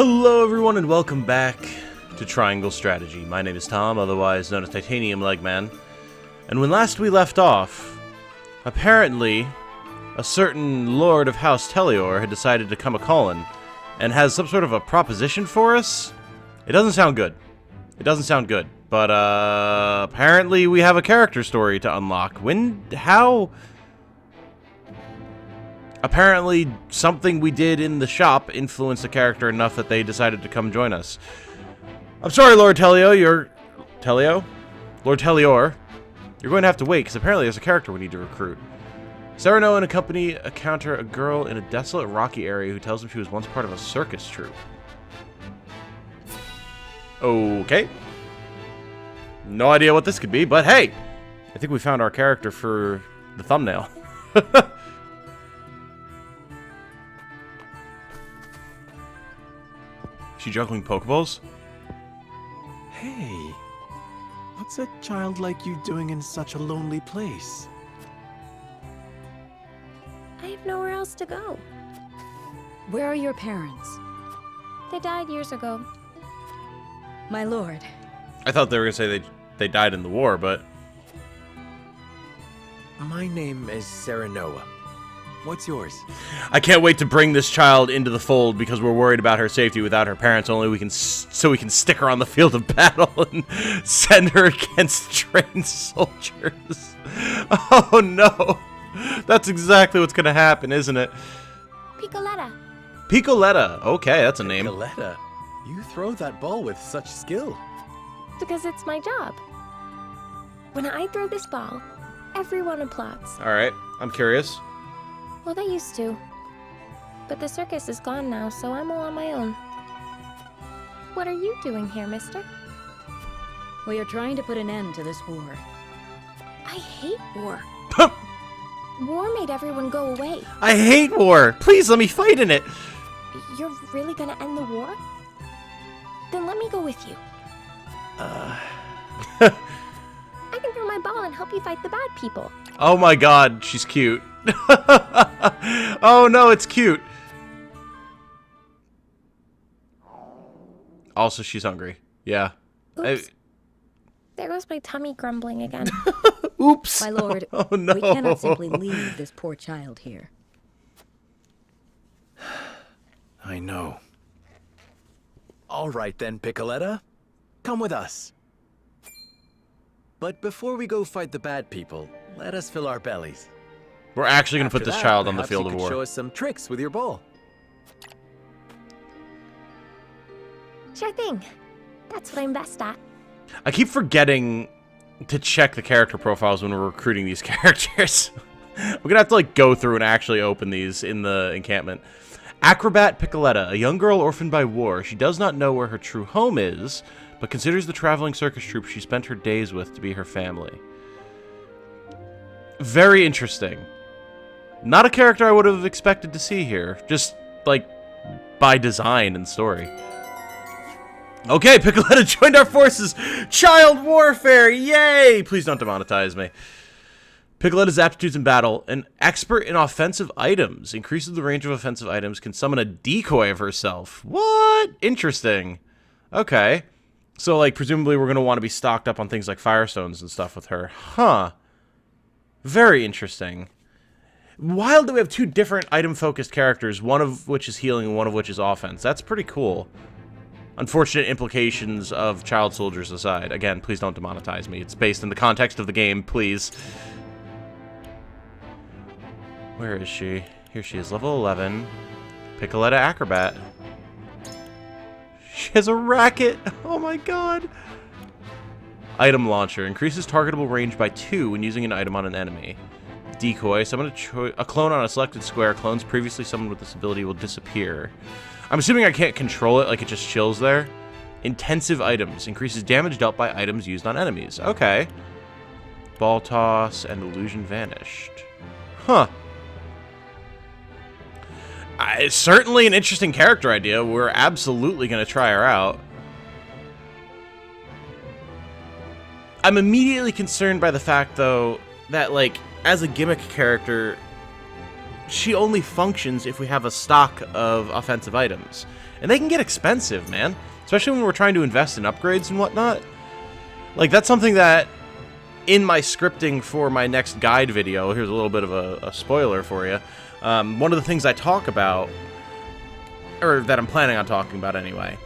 Hello everyone and welcome back to Triangle Strategy. My name is Tom, otherwise known as Titanium Legman. And when last we left off, apparently a certain Lord of House Telior had decided to come a-callin' and has some sort of a proposition for us. It doesn't sound good. It doesn't sound good. But apparently we have a character story to unlock. How? Apparently, something we did in the shop influenced the character enough that they decided to come join us. I'm sorry, Lord Telio, Lord Telior. You're going to have to wait, because apparently there's a character we need to recruit. Sereno and a company encounter a girl in a desolate, rocky area who tells them she was once part of a circus troupe. Okay. No idea what this could be, but hey! I think we found our character for the thumbnail. She juggling Pokeballs? Hey, what's a child like you doing in such a lonely place? I have nowhere else to go. Where are your parents? They died years ago. My lord. I thought they were going to say they died in the war, but... My name is Serenoa. What's yours? I can't wait to bring this child into the fold because we're worried about her safety without her parents. So we can stick her on the field of battle and send her against trained soldiers. Oh no, that's exactly what's gonna happen, isn't it? Piccoletta. Piccoletta. Okay, that's a name. Piccoletta, you throw that ball with such skill. Because it's my job. When I throw this ball, everyone applauds. All right, I'm curious. Well, they used to. But the circus is gone now, so I'm all on my own. What are you doing here, mister? We are trying to put an end to this war. I hate war. War made everyone go away. I hate war. Please let me fight in it. You're really gonna end the war? Then let me go with you. I can throw my ball and help you fight the bad people. Oh my god, she's cute. Oh no, it's cute. Also, she's hungry. Yeah. Oops. There goes my tummy grumbling again. Oops. My lord, oh no. we cannot simply leave this poor child here. I know. All right then, Piccoletta. Come with us. But before we go fight the bad people, let us fill our bellies. We're actually going to put After this that, child on the perhaps field you of could war. Show us some tricks with your ball. Sure thing. That's what I'm best at. I keep forgetting to check the character profiles when we're recruiting these characters. We're going to have to like go through and actually open these in the encampment. Acrobat Piccoletta, a young girl orphaned by war. She does not know where her true home is, but considers the traveling circus troupe she spent her days with to be her family. Very interesting. Not a character I would have expected to see here. Just, like, by design and story. Okay, Piccoletta joined our forces! Child warfare! Yay! Please don't demonetize me. Piccoletta's aptitudes in battle. An expert in offensive items. Increases the range of offensive items. Can summon a decoy of herself. What? Interesting. Okay. So, like, presumably we're going to want to be stocked up on things like firestones and stuff with her. Huh. Very interesting. Wild that we have two different item-focused characters, one of which is healing and one of which is offense. That's pretty cool. Unfortunate implications of child soldiers aside. Again, please don't demonetize me. It's based in the context of the game, please. Where is she? Here she is, level 11. Piccoletta Acrobat. She has a racket! Oh my god! Item launcher. Increases targetable range by 2 when using an item on an enemy. Decoy. Summon a clone on a selected square. Clones previously summoned with this ability will disappear. I'm assuming I can't control it, like it just chills there. Intensive items. Increases damage dealt by items used on enemies. Okay. Ball toss and illusion vanished. Huh. It's certainly an interesting character idea. We're absolutely going to try her out. I'm immediately concerned by the fact, though, that, like, as a gimmick character, she only functions if we have a stock of offensive items. And they can get expensive, man. Especially when we're trying to invest in upgrades and whatnot. Like, that's something that, in my scripting for my next guide video, here's a little bit of a spoiler for you. One of the things I talk about, or that I'm planning on talking about anyway,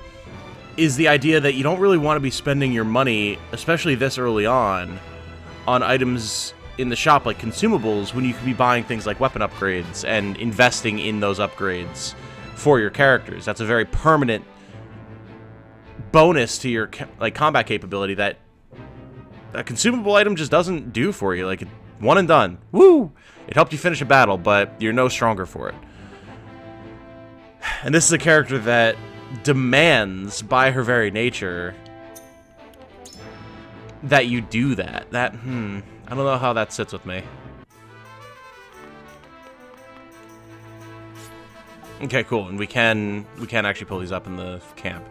is the idea that you don't really want to be spending your money, especially this early on items in the shop like consumables when you could be buying things like weapon upgrades and investing in those upgrades for your characters. That's a very permanent bonus to your like combat capability that a consumable item just doesn't do for you. Like, one and done. Woo! It helped you finish a battle, but you're no stronger for it. And this is a character that demands, by her very nature, that you do that. I don't know how that sits with me. Okay, cool. And we can actually pull these up in the camp.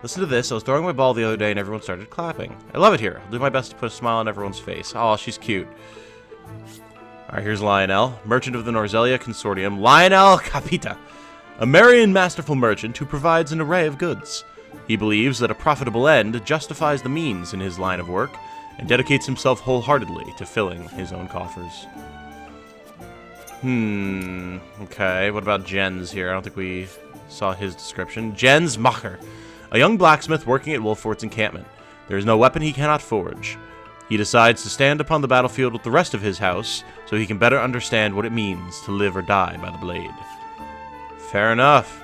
Listen to this. I was throwing my ball the other day and everyone started clapping. I love it here. I'll do my best to put a smile on everyone's face. Oh, she's cute. Alright, here's Lionel, merchant of the Norzelia Consortium. Lionel Capita, a merry and masterful merchant who provides an array of goods. He believes that a profitable end justifies the means in his line of work, and dedicates himself wholeheartedly to filling his own coffers. Okay, what about Jens here? I don't think we saw his description. Jens Macher, a young blacksmith working at Wolfort's encampment. There is no weapon he cannot forge. He decides to stand upon the battlefield with the rest of his house, so he can better understand what it means to live or die by the blade. Fair enough.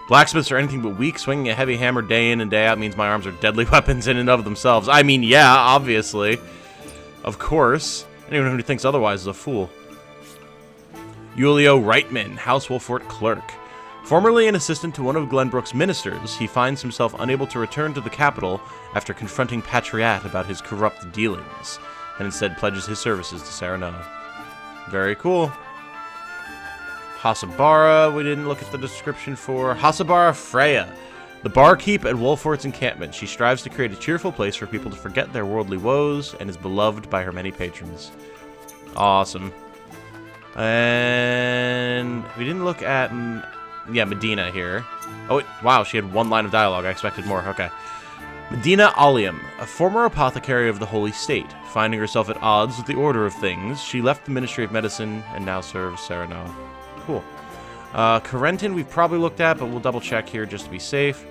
Blacksmiths are anything but weak. Swinging a heavy hammer day in and day out means my arms are deadly weapons in and of themselves. I mean, yeah, obviously. Of course. Anyone who thinks otherwise is a fool. Julio Reitman, House Wolfort clerk. Formerly an assistant to one of Glenbrook's ministers, he finds himself unable to return to the capital after confronting Patriat about his corrupt dealings, and instead pledges his services to Serenoa. Very cool. Hasabara, we didn't look at the description for. Hasabara Freya, the barkeep at Wolfort's encampment. She strives to create a cheerful place for people to forget their worldly woes, and is beloved by her many patrons. Awesome. And we didn't look at... yeah, Medina here. Oh, wait, wow, she had one line of dialogue. I expected more. Okay. Medina Alium, a former apothecary of the Holy State. Finding herself at odds with the order of things, she left the Ministry of Medicine and now serves Serenoa. Cool. Corentin we've probably looked at, but we'll double check here just to be safe.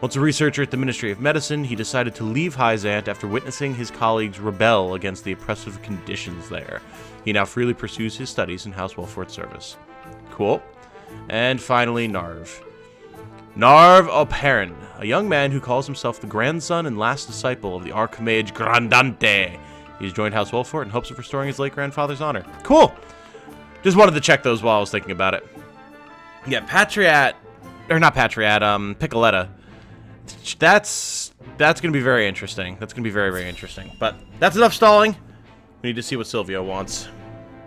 Once a researcher at the Ministry of Medicine, he decided to leave Hyzant after witnessing his colleagues rebel against the oppressive conditions there. He now freely pursues his studies in House Wolfort's service. Cool. And finally, Narv. Narv O'Perrin, a young man who calls himself the grandson and last disciple of the Archmage Grandante. He's joined House Wolfort in hopes of restoring his late grandfather's honor. Cool! Just wanted to check those while I was thinking about it. Yeah, Patriat, or not Patriat, Piccoletta. That's going to be very interesting. That's going to be very, very interesting. But that's enough stalling. We need to see what Silvio wants.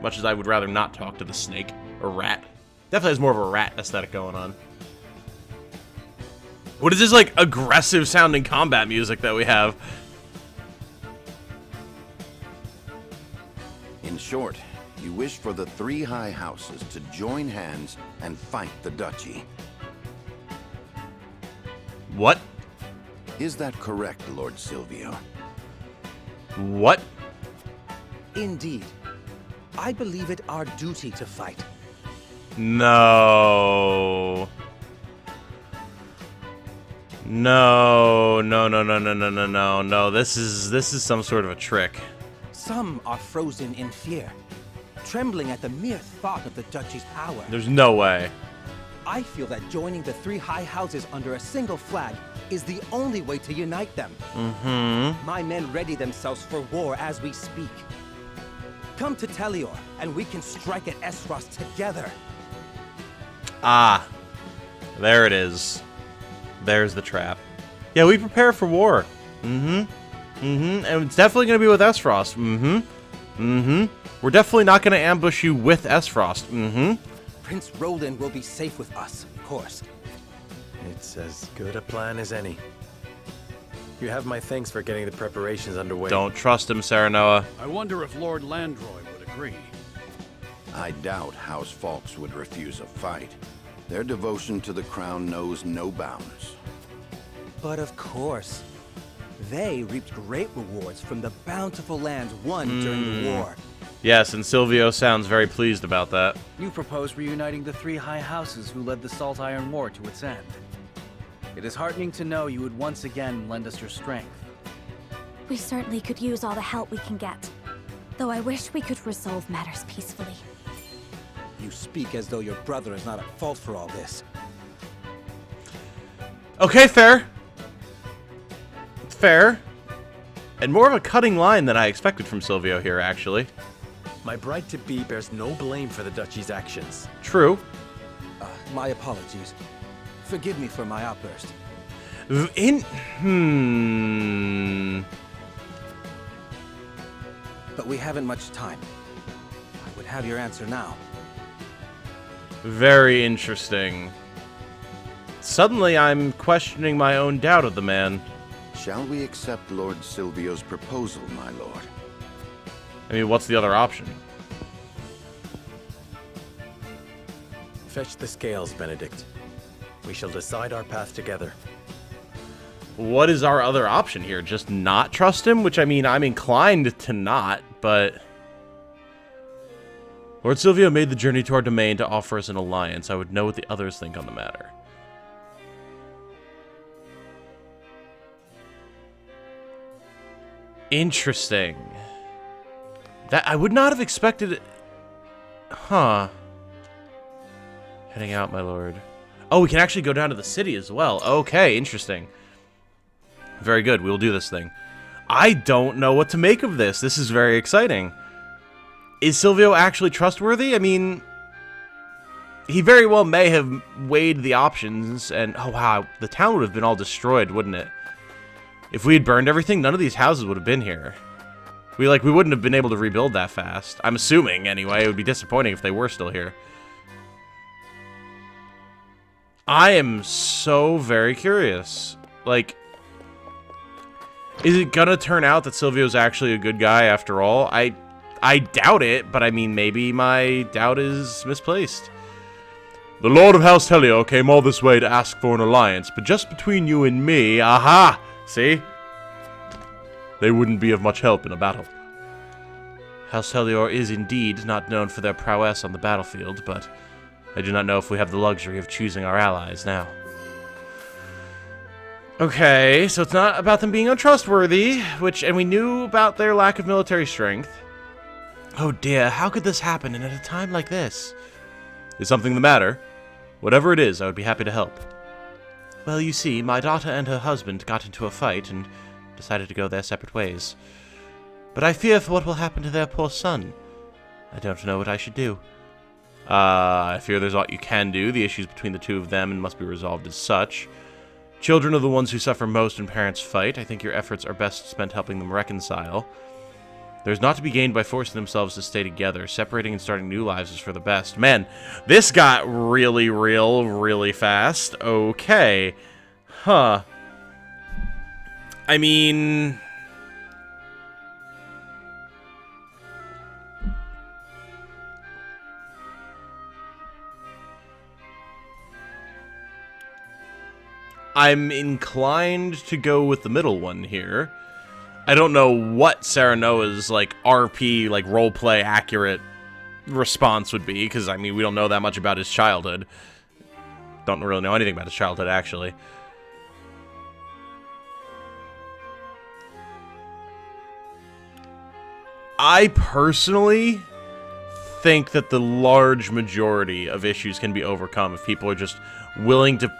Much as I would rather not talk to the snake or rat. Definitely has more of a rat aesthetic going on. What is this, like, aggressive sounding combat music that we have? In short, you wish for the three high houses to join hands and fight the duchy. What? Is that correct, Lord Silvio? What? Indeed. I believe it our duty to fight. No. No. This is some sort of a trick. Some are frozen in fear, trembling at the mere thought of the duchy's power. There's no way. I feel that joining the three high houses under a single flag is the only way to unite them. My men ready themselves for war as we speak. Come to Telior, and we can strike at Esros together. Ah. There it is. There's the trap. Yeah, we prepare for war. And it's definitely going to be with Esfrost. We're definitely not going to ambush you with Esfrost. Prince Roland will be safe with us, of course. It's as good a plan as any. You have my thanks for getting the preparations underway. Don't trust him, Serenoa. I wonder if Lord Landroy would agree. I doubt House Falks would refuse a fight. Their devotion to the crown knows no bounds. But of course, they reaped great rewards from the bountiful lands won during the war. Yes, and Silvio sounds very pleased about that. You propose reuniting the three high houses who led the Salt Iron War to its end. It is heartening to know you would once again lend us your strength. We certainly could use all the help we can get. Though I wish we could resolve matters peacefully. You speak as though your brother is not at fault for all this. Okay, fair. It's fair. And more of a cutting line than I expected from Silvio here, actually. My bride-to-be bears no blame for the duchy's actions. True. My apologies. Forgive me for my outburst. But we haven't much time. I would have your answer now. Very interesting. Suddenly, I'm questioning my own doubt of the man. Shall we accept Lord Silvio's proposal, my lord? I mean, what's the other option? Fetch the scales, Benedict. We shall decide our path together. What is our other option here? Just not trust him? Which, I mean, I'm inclined to not, but... Lord Silvio made the journey to our domain to offer us an alliance. I would know what the others think on the matter. Interesting. That I would not have expected it. Huh. Heading out, my lord. Oh, we can actually go down to the city as well. Okay, interesting. Very good. We will do this thing. I don't know what to make of this. This is very exciting. Is Silvio actually trustworthy? I mean, he very well may have weighed the options and... Oh, wow. The town would have been all destroyed, wouldn't it? If we had burned everything, none of these houses would have been here. We wouldn't have been able to rebuild that fast. I'm assuming, anyway. It would be disappointing if they were still here. I am so very curious. Like, is it gonna turn out that Silvio's actually a good guy after all? I doubt it, but I mean, maybe my doubt is misplaced. The Lord of House Helio came all this way to ask for an alliance, but just between you and me, aha! See? They wouldn't be of much help in a battle. House Helior is indeed not known for their prowess on the battlefield, but I do not know if we have the luxury of choosing our allies now. Okay, so it's not about them being untrustworthy, and we knew about their lack of military strength. Oh dear, how could this happen and at a time like this? Is something the matter? Whatever it is, I would be happy to help. Well, you see, my daughter and her husband got into a fight and decided to go their separate ways. But I fear for what will happen to their poor son. I don't know what I should do. I fear there's aught you can do. The issues between the two of them must be resolved as such. Children are the ones who suffer most when parents fight. I think your efforts are best spent helping them reconcile. There's not to be gained by forcing themselves to stay together. Separating and starting new lives is for the best. Man, this got really real really fast. Okay. Huh. I mean... I'm inclined to go with the middle one here. I don't know what Serenoa's, RP, roleplay accurate response would be, because, I mean, we don't know that much about his childhood. Don't really know anything about his childhood, actually. I personally think that the large majority of issues can be overcome if people are just willing to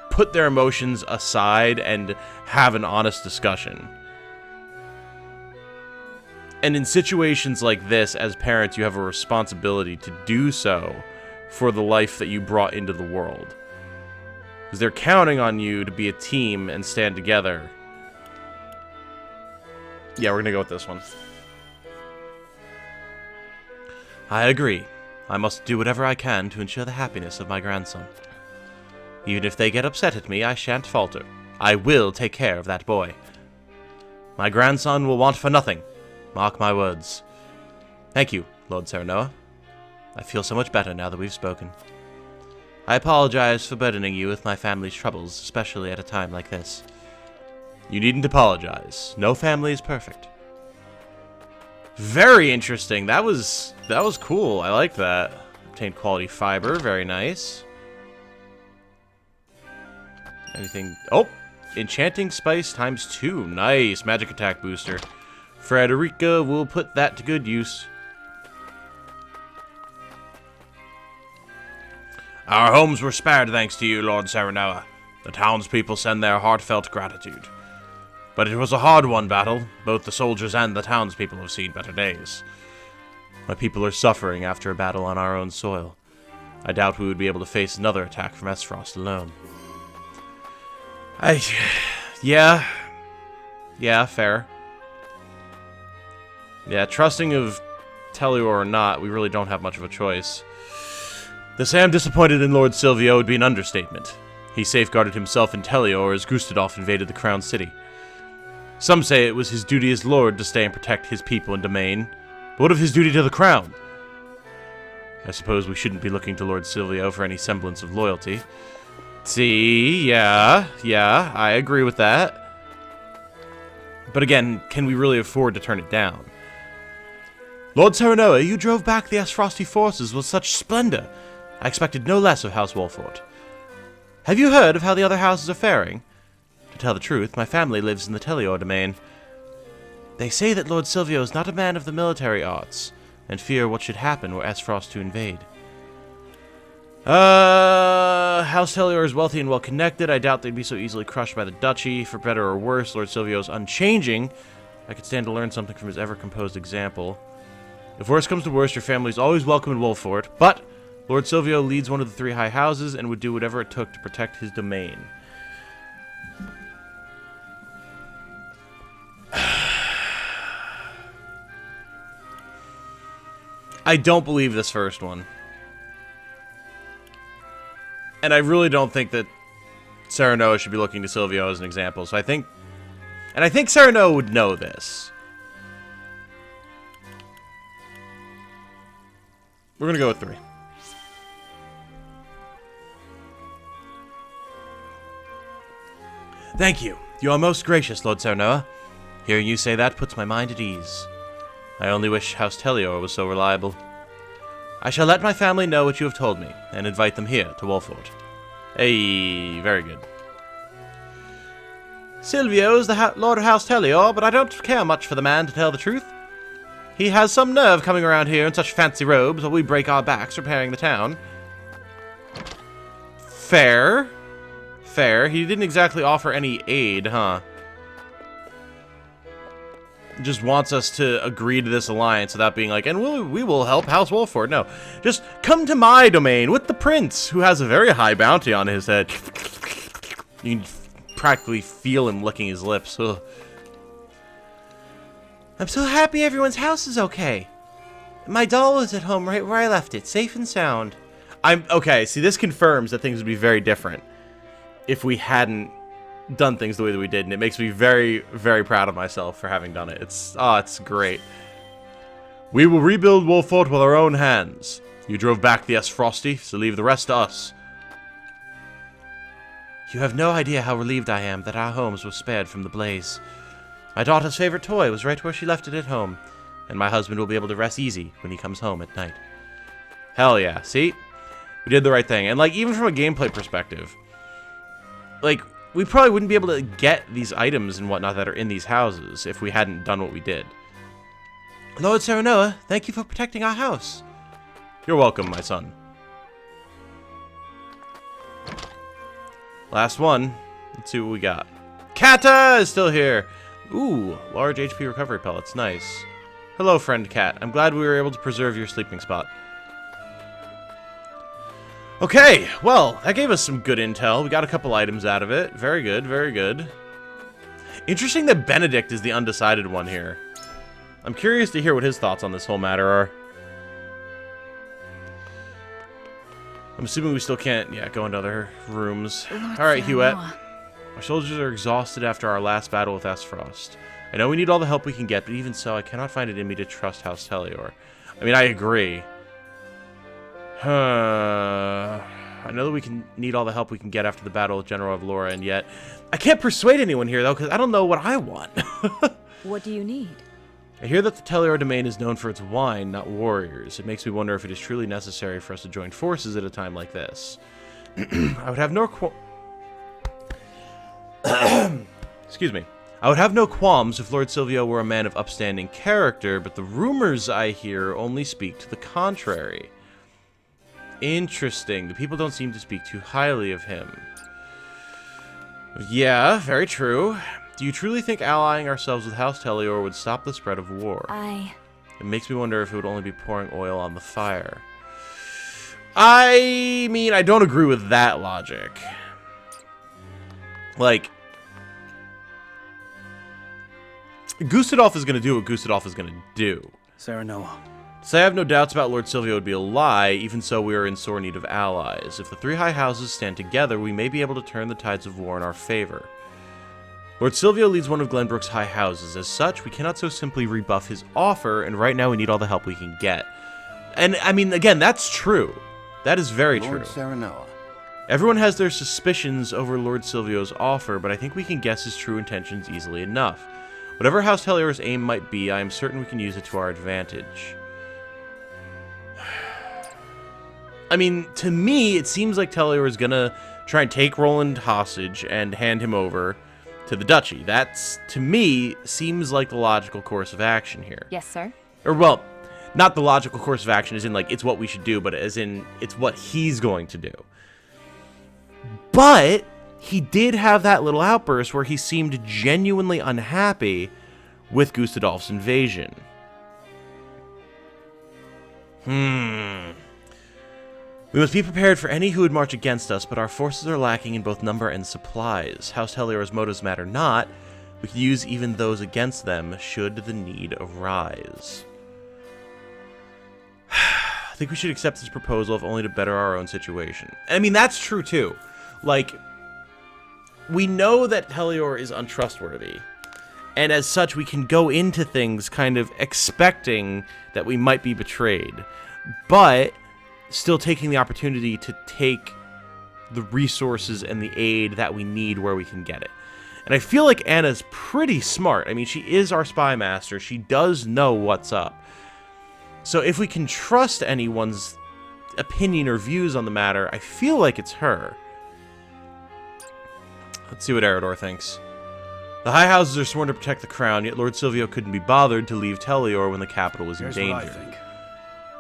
put their emotions aside and have an honest discussion. And in situations like this, as parents, you have a responsibility to do so for the life that you brought into the world. Because they're counting on you to be a team and stand together. Yeah, we're gonna go with this one. I agree. I must do whatever I can to ensure the happiness of my grandson. Even if they get upset at me, I shan't falter. I will take care of that boy. My grandson will want for nothing. Mark my words. Thank you, Lord Serenoa. I feel so much better now that we've spoken. I apologize for burdening you with my family's troubles, especially at a time like this. You needn't apologize. No family is perfect. Very interesting. That was cool. I like that. Obtained quality fiber. Very nice. Anything? Oh! Enchanting spice ×2. Nice. Magic attack booster. Frederica will put that to good use. Our homes were spared thanks to you, Lord Serenoa. The townspeople send their heartfelt gratitude. But it was a hard-won battle. Both the soldiers and the townspeople have seen better days. My people are suffering after a battle on our own soil. I doubt we would be able to face another attack from Esfrost alone. Yeah, fair. Yeah, trusting of Telior or not, we really don't have much of a choice. To say I'm disappointed in Lord Silvio would be an understatement. He safeguarded himself in Telior as Gustadolf invaded the Crown City. Some say it was his duty as Lord to stay and protect his people and domain. But what of his duty to the Crown? I suppose we shouldn't be looking to Lord Silvio for any semblance of loyalty. See, yeah, I agree with that. But again, can we really afford to turn it down? Lord Serenoa, you drove back the Esfrosti forces with such splendor. I expected no less of House Wolfort. Have you heard of how the other houses are faring? To tell the truth, my family lives in the Telior domain. They say that Lord Silvio is not a man of the military arts, and fear what should happen were Esfrost to invade. House Telior is wealthy and well-connected. I doubt they'd be so easily crushed by the duchy. For better or worse, Lord Silvio is unchanging. I could stand to learn something from his ever-composed example. If worse comes to worse, your family is always welcome in Wolfort, but Lord Silvio leads one of the 3 high houses and would do whatever it took to protect his domain. I don't believe this first one. And I really don't think that Serenoa should be looking to Silvio as an example, so I think Serenoa would know this. We're gonna go with 3. Thank you. You are most gracious, Lord Serenoa. Hearing you say that puts my mind at ease. I only wish House Telior was so reliable. I shall let my family know what you have told me, and invite them here to Wolfort. Hey, very good. Silvio is the Lord of House Telior, but I don't care much for the man, to tell the truth. He has some nerve coming around here in such fancy robes while we break our backs repairing the town. Fair. Fair. He didn't exactly offer any aid, huh? Just wants us to agree to this alliance without being like, and we will help House Wolfort. No. Just come to my domain with the prince, who has a very high bounty on his head. You can practically feel him licking his lips. Ugh. I'm so happy everyone's house is okay. My doll was at home right where I left it, safe and sound. Okay, see, this confirms that things would be very different if we hadn't done things the way that we did, and it makes me very, very proud of myself for having done it. It's great. We will rebuild Wolfort with our own hands. You drove back the Esfrosti, so leave the rest to us. You have no idea how relieved I am that our homes were spared from the blaze. My daughter's favorite toy was right where she left it at home, and my husband will be able to rest easy when he comes home at night. Hell yeah, see? We did the right thing. And, like, even from a gameplay perspective, like, we probably wouldn't be able to get these items and whatnot that are in these houses if we hadn't done what we did. Lord Serenoa, thank you for protecting our house. You're welcome, my son. Last one. Let's see what we got. Kata is still here. Ooh, large HP recovery pellets. Nice. Hello, friend Cat. I'm glad we were able to preserve your sleeping spot. Okay, well, that gave us some good intel. We got a couple items out of it. Very good, very good. Interesting that Benedict is the undecided one here. I'm curious to hear what his thoughts on this whole matter are. I'm assuming we still can't, go into other rooms. Alright, Huette. Our soldiers are exhausted after our last battle with Esfrost. I know we need all the help we can get, but even so, I cannot find it in me to trust House Telior. I mean, I agree. I I know that we can need all the help we can get after the battle with General Avlora, and yet I can't persuade anyone here, though, because I don't know what I want. What do you need? I hear that the Telior domain is known for its wine, not warriors. It makes me wonder if it is truly necessary for us to join forces at a time like this. I would have no Excuse me. I would have no qualms if Lord Silvio were a man of upstanding character, but the rumors I hear only speak to the contrary. Interesting. The people don't seem to speak too highly of him. Yeah, very true. Do you truly think allying ourselves with House Telior would stop the spread of war? It makes me wonder if it would only be pouring oil on the fire. I mean, I don't agree with that logic. Like, Gustadolf is going to do what Gustadolf is going to do. Serenoa. So I have no doubts about Lord Silvio would be a lie, even so we are in sore need of allies. If the three high houses stand together, we may be able to turn the tides of war in our favor. Lord Silvio leads one of Glenbrook's high houses. As such, we cannot so simply rebuff his offer, and right now we need all the help we can get. And, I mean, again, that's true. That is very true. Lord Serenoa. Everyone has their suspicions over Lord Silvio's offer, but I think we can guess his true intentions easily enough. Whatever House Telior's aim might be, I am certain we can use it to our advantage. I mean, to me, it seems like Telior is gonna try and take Roland hostage and hand him over to the duchy. That's, to me, seems like the logical course of action here. Yes, sir. Or, well, not the logical course of action as in, like, it's what we should do, but as in, it's what he's going to do. But he did have that little outburst where he seemed genuinely unhappy with Gustadolf's invasion. We must be prepared for any who would march against us, but our forces are lacking in both number and supplies. House Telior's motives matter not. We could use even those against them, should the need arise. I think we should accept this proposal, if only to better our own situation. I mean, that's true, too. Like, we know that Telior is untrustworthy, and as such, we can go into things kind of expecting that we might be betrayed, but still taking the opportunity to take the resources and the aid that we need where we can get it. And I feel like Anna's pretty smart. I mean, she is our spy master. She does know what's up. So if we can trust anyone's opinion or views on the matter, I feel like it's her. Let's see what Eridor thinks. The high houses are sworn to protect the crown, yet Lord Silvio couldn't be bothered to leave Telior when the capital was in danger. What I think.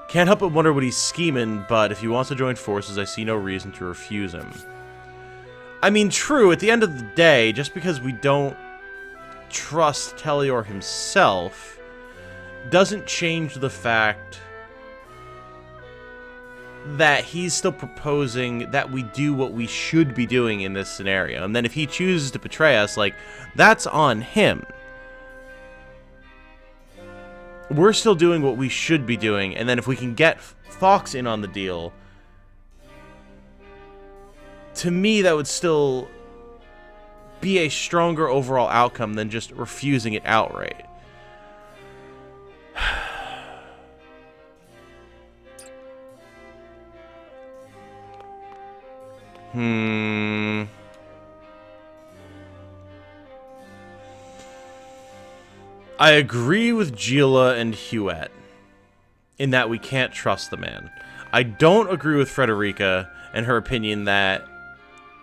Can't help but wonder what he's scheming, but if he wants to join forces, I see no reason to refuse him. I mean, true, at the end of the day, just because we don't trust Telior himself, doesn't change the fact that he's still proposing that we do what we should be doing in this scenario. And then if he chooses to betray us, like, that's on him. We're still doing what we should be doing, and then if we can get Fox in on the deal, to me that would still be a stronger overall outcome than just refusing it outright. I agree with Gila and Huette in that we can't trust the man. I don't agree with Frederica and her opinion that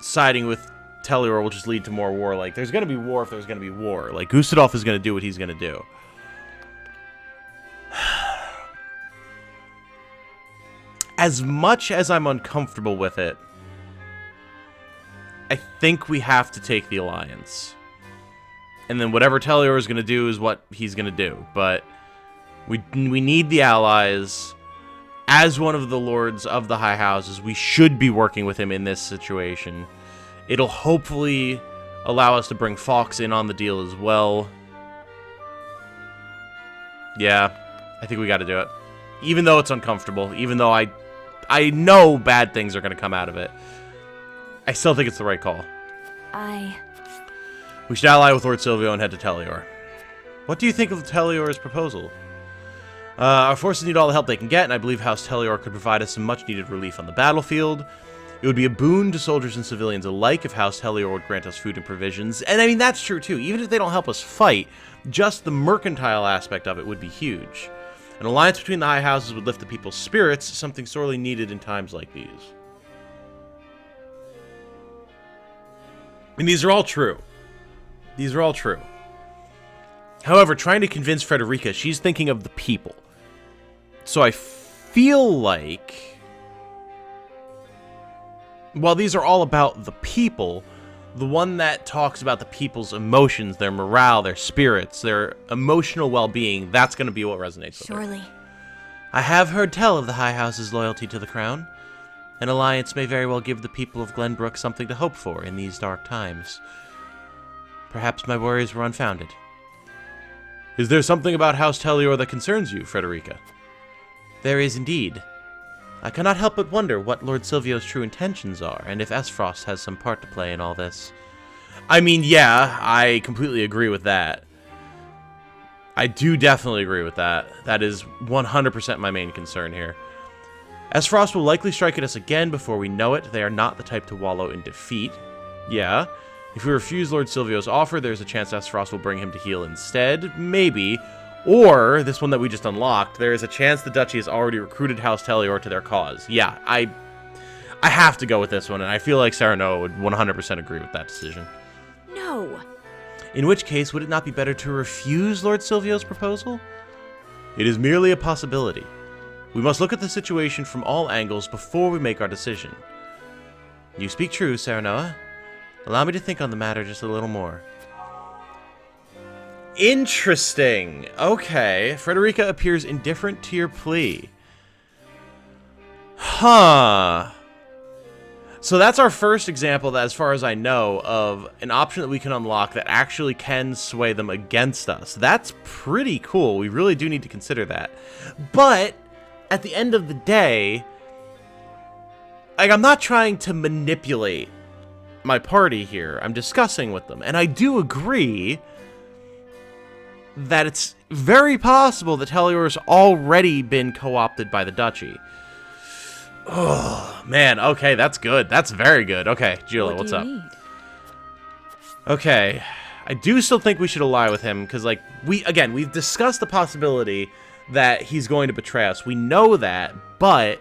siding with Telior will just lead to more war. Like, there's going to be war if there's going to be war. Like, Gustadolf is going to do what he's going to do. As much as I'm uncomfortable with it, I think we have to take the alliance. And then whatever Telior is going to do is what he's going to do. But we need the allies. As one of the lords of the high houses, we should be working with him in this situation. It'll hopefully allow us to bring Fox in on the deal as well. Yeah, I think we got to do it. Even though it's uncomfortable, even though I know bad things are going to come out of it, I still think it's the right call. We should ally with Lord Silvio and head to Telior. What do you think of Telior's proposal? Our forces need all the help they can get, and I believe House Telior could provide us some much-needed relief on the battlefield. It would be a boon to soldiers and civilians alike if House Helior would grant us food and provisions. And I mean, that's true too. Even if they don't help us fight, just the mercantile aspect of it would be huge. An alliance between the high houses would lift the people's spirits, something sorely needed in times like these. And these are all true. These are all true. However, trying to convince Frederica, she's thinking of the people. So I feel like, while these are all about the people, the one that talks about the people's emotions, their morale, their spirits, their emotional well-being, that's going to be what resonates with her. Surely. I have heard tell of the High House's loyalty to the crown. An alliance may very well give the people of Glenbrook something to hope for in these dark times. Perhaps my worries were unfounded. Is there something about House Helior that concerns you, Frederica? There is indeed. I cannot help but wonder what Lord Silvio's true intentions are, and if Esfrost has some part to play in all this. I mean, yeah, I completely agree with that. I do definitely agree with that. That is 100% my main concern here. Esfrost will likely strike at us again before we know it. They are not the type to wallow in defeat. Yeah. If we refuse Lord Silvio's offer, there's a chance Esfrost will bring him to heel instead. Maybe. Or, this one that we just unlocked, there is a chance the Duchy has already recruited House Helior to their cause. Yeah, I have to go with this one, and I feel like Serenoa would 100% agree with that decision. No. In which case, would it not be better to refuse Lord Silvio's proposal? It is merely a possibility. We must look at the situation from all angles before we make our decision. You speak true, Serenoa. Allow me to think on the matter just a little more. Interesting. Okay. Frederica appears indifferent to your plea. Huh. So that's our first example, that, as far as I know, of an option that we can unlock that actually can sway them against us. That's pretty cool. We really do need to consider that. But at the end of the day, like, I'm not trying to manipulate my party here. I'm discussing with them. And I do agree that it's very possible that Helior's already been co-opted by the Duchy. Oh, man. Okay, that's good. That's very good. Okay, Gila, what's up? Okay. I do still think we should ally with him, because, like, we've discussed the possibility that he's going to betray us. We know that, but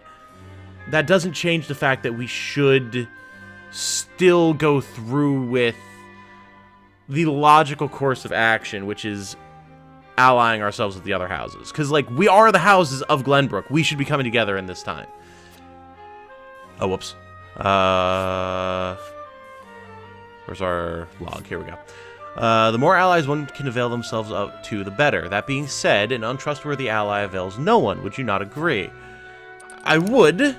that doesn't change the fact that we should still go through with the logical course of action, which is allying ourselves with the other houses. Because, like, we are the houses of Glenbrook. We should be coming together in this time. Oh, whoops. Where's our log? Here we go. The more allies one can avail themselves of to, the better. That being said, an untrustworthy ally avails no one. Would you not agree? I would.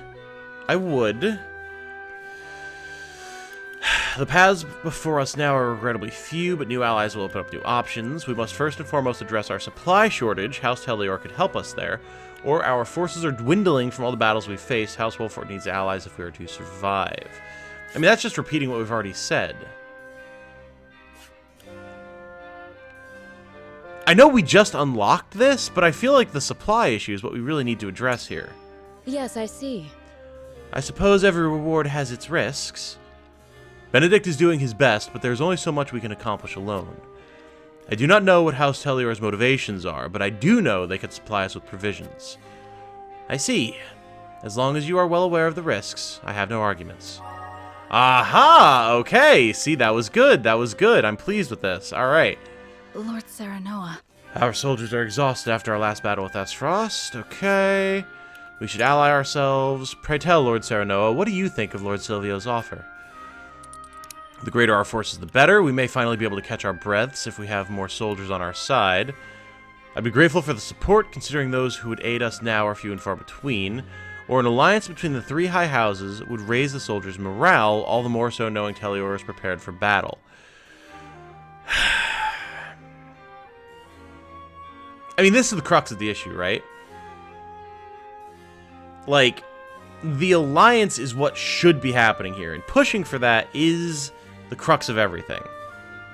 The paths before us now are regrettably few, but new allies will open up new options. We must first and foremost address our supply shortage. House Helior could help us there. Or our forces are dwindling from all the battles we've faced. House Wolford needs allies if we are to survive. I mean, that's just repeating what we've already said. I know we just unlocked this, but I feel like the supply issue is what we really need to address here. Yes, I see. I suppose every reward has its risks. Benedict is doing his best, but there's only so much we can accomplish alone. I do not know what House Helior's motivations are, but I do know they could supply us with provisions. I see. As long as you are well aware of the risks, I have no arguments. Aha! Okay, see, that was good. That was good. I'm pleased with this. All right. Lord Serenoa. Our soldiers are exhausted after our last battle with Esfrost. Okay. We should ally ourselves. Pray tell, Lord Serenoa, what do you think of Lord Silvio's offer? The greater our forces, the better. We may finally be able to catch our breaths if we have more soldiers on our side. I'd be grateful for the support, considering those who would aid us now are few and far between. Or an alliance between the three high houses would raise the soldiers' morale, all the more so knowing Helior is prepared for battle. I mean, this is the crux of the issue, right? Like, the alliance is what should be happening here, and pushing for that is the crux of everything.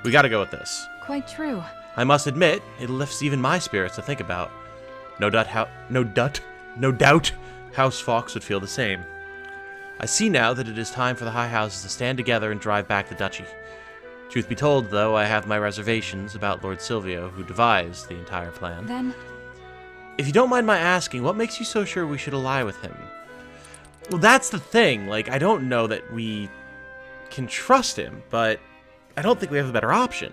We gotta go with this. Quite true. I must admit, it lifts even my spirits to think about. No doubt House Fox would feel the same. I see now that it is time for the high houses to stand together and drive back the duchy. Truth be told, though, I have my reservations about Lord Silvio, who devised the entire plan. Then, If you don't mind my asking, what makes you so sure we should ally with him? Well, that's the thing. Like, I don't know that we can trust him, but I don't think we have a better option.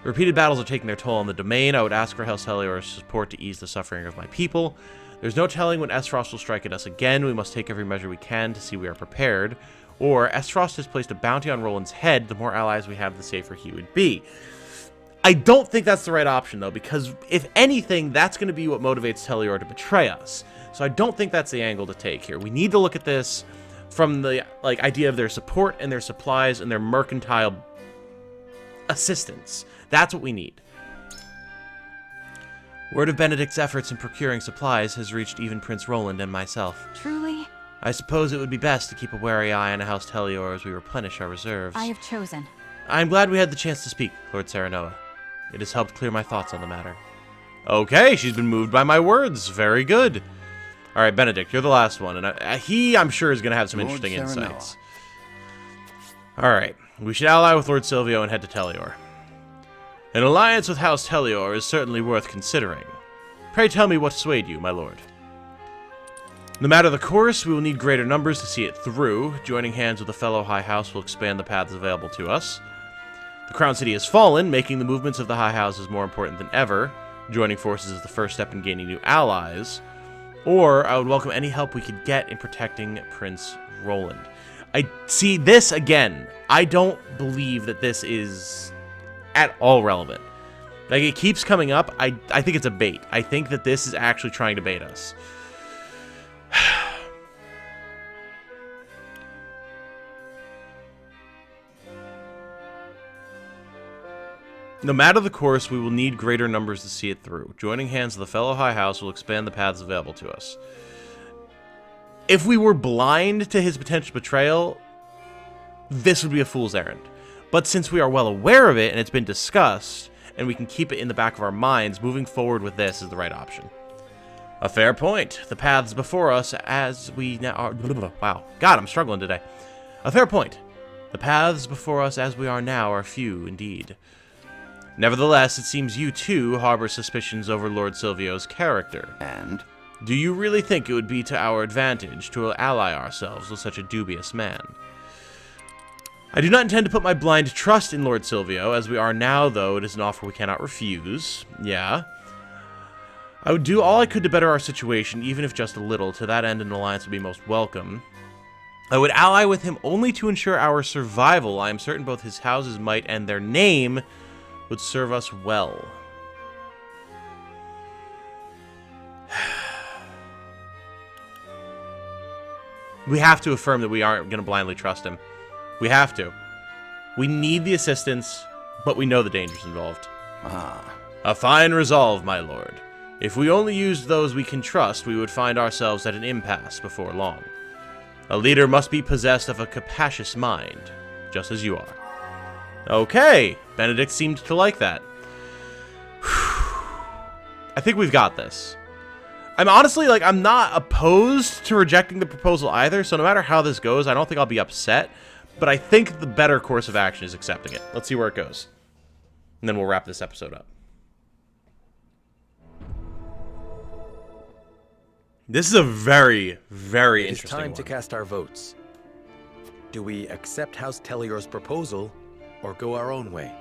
Repeated battles are taking their toll on the domain. I would ask for House Helior's support to ease the suffering of my people. There's no telling when Esfrost will strike at us again. We must take every measure we can to see we are prepared. Or, Esfrost has placed a bounty on Roland's head. The more allies we have, the safer he would be. I don't think that's the right option, though, because if anything, that's going to be what motivates Helior to betray us. So I don't think that's the angle to take here. We need to look at this from the idea of their support and their supplies and their mercantile assistance. That's what we need. Word of Benedict's efforts in procuring supplies has reached even Prince Roland and myself. truly, I suppose it would be best to keep a wary eye on House Helior as we replenish our reserves. I have chosen. I'm glad we had the chance to speak, Lord Serenoa. It has helped clear my thoughts on the matter. Okay, she's been moved by my words. Very good. All right, Benedict, you're the last one, and I'm sure, is going to have some Lord interesting Serenoa. insights. All right, we should ally with Lord Silvio and head to Helior. An alliance with House Helior is certainly worth considering. Pray tell me what swayed you, my lord. No matter the course, we will need greater numbers to see it through. Joining hands with a fellow High House will expand the paths available to us. The Crown City has fallen, making the movements of the High Houses more important than ever. Joining forces is the first step in gaining new allies. Or, I would welcome any help we could get in protecting Prince Roland. I see this again. I don't believe that this is at all relevant. Like, it keeps coming up. I think it's a bait. I think that this is actually trying to bait us. No matter the course, we will need greater numbers to see it through. Joining hands with the fellow High House will expand the paths available to us. If we were blind to his potential betrayal, this would be a fool's errand. But since we are well aware of it and it's been discussed, and we can keep it in the back of our minds, moving forward with this is the right option. A fair point. The paths before us as we now are... Wow. God, I'm struggling today. A fair point. The paths before us as we are now are few indeed. Nevertheless, it seems you too harbor suspicions over Lord Silvio's character. And? Do you really think it would be to our advantage to ally ourselves with such a dubious man? I do not intend to put my blind trust in Lord Silvio. As we are now, though, it is an offer we cannot refuse. Yeah. I would do all I could to better our situation, even if just a little. To that end, an alliance would be most welcome. I would ally with him only to ensure our survival. I am certain both his houses' might and their name would serve us well. We have to affirm that we aren't going to blindly trust him. We have to. We need the assistance, but we know the dangers involved. Ah. A fine resolve, my lord. If we only used those we can trust, we would find ourselves at an impasse before long. A leader must be possessed of a capacious mind, just as you are. Okay, Benedict seemed to like that. I think we've got this. I'm honestly, I'm not opposed to rejecting the proposal either, so no matter how this goes, I don't think I'll be upset, but I think the better course of action is accepting it. Let's see where it goes. And then we'll wrap this episode up. This is a very, very It's interesting time one. to cast our votes. Do we accept House Helior's proposal, or go our own way?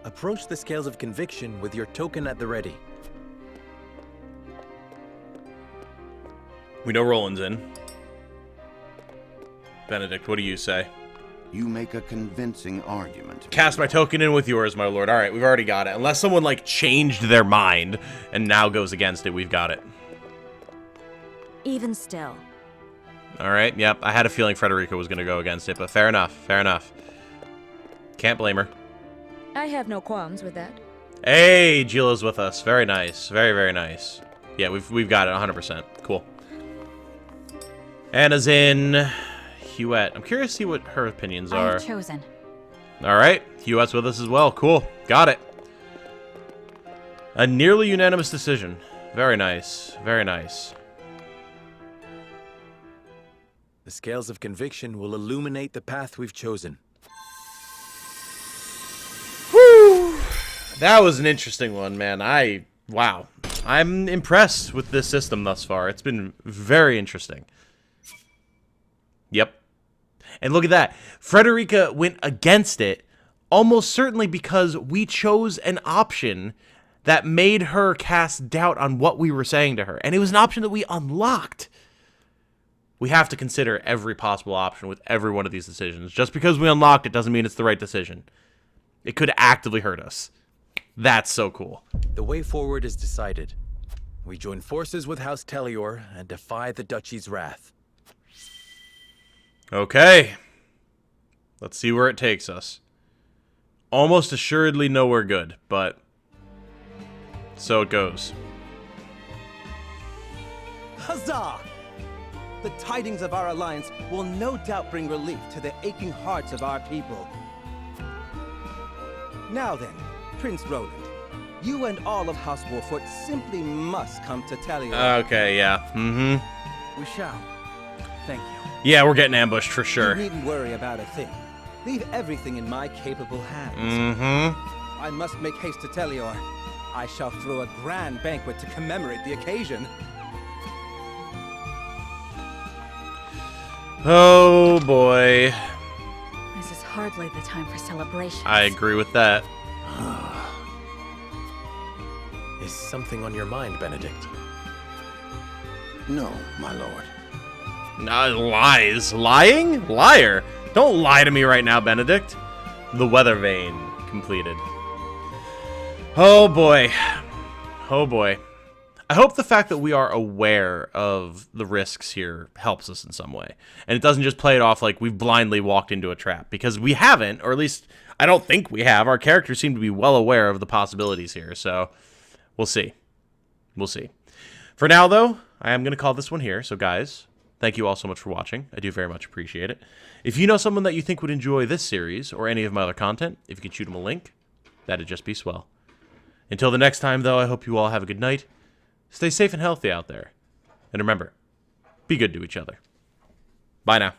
Approach the scales of conviction with your token at the ready. We know Roland's in. Benedict, what do you say? You make a convincing argument. Cast my token in with yours, my lord. All right, we've already got it. Unless someone, changed their mind and now goes against it, we've got it. Even still. All right, yep. I had a feeling Frederica was going to go against it, but fair enough, fair enough. Can't blame her. I have no qualms with that. Hey, Gila's with us. Very nice. Very, very nice. Yeah, we've got it 100%. Cool. Anna's in. Huette. I'm curious to see what her opinions I are. have chosen. All right. Huette's with us as well. Cool. Got it. A nearly unanimous decision. Very nice. Very nice. The scales of conviction will illuminate the path we've chosen. Whew! That was an interesting one, man. Wow. I'm impressed with this system thus far. It's been very interesting. Yep. And look at that. Frederica went against it, almost certainly because we chose an option that made her cast doubt on what we were saying to her. And it was an option that we unlocked. We have to consider every possible option with every one of these decisions. Just because we unlocked it doesn't mean it's the right decision. It could actively hurt us. That's so cool. The way forward is decided. We join forces with House Tellior and defy the Duchy's wrath. Okay. Let's see where it takes us. Almost assuredly nowhere good, but so it goes. Huzzah! The tidings of our alliance will no doubt bring relief to the aching hearts of our people. Now then, Prince Roland, you and all of House Warfoot simply must come to Tellior. Okay, yeah. We shall. Thank you. Yeah, we're getting ambushed for sure. You needn't worry about a thing. Leave everything in my capable hands. I must make haste to Tellior. I shall throw a grand banquet to commemorate the occasion. Oh boy. This is hardly the time for celebrations. I agree with that. Is something on your mind, Benedict? No, my lord. Lies. Lying? Liar. Don't lie to me right now, Benedict. The weather vane completed. Oh boy. Oh boy. I hope the fact that we are aware of the risks here helps us in some way. And it doesn't just play it off like we've blindly walked into a trap. Because we haven't, or at least I don't think we have. Our characters seem to be well aware of the possibilities here. So we'll see. We'll see. For now, though, I am going to call this one here. So guys, thank you all so much for watching. I do very much appreciate it. If you know someone that you think would enjoy this series or any of my other content, if you could shoot them a link, that'd just be swell. Until the next time, though, I hope you all have a good night. Stay safe and healthy out there. And remember, be good to each other. Bye now.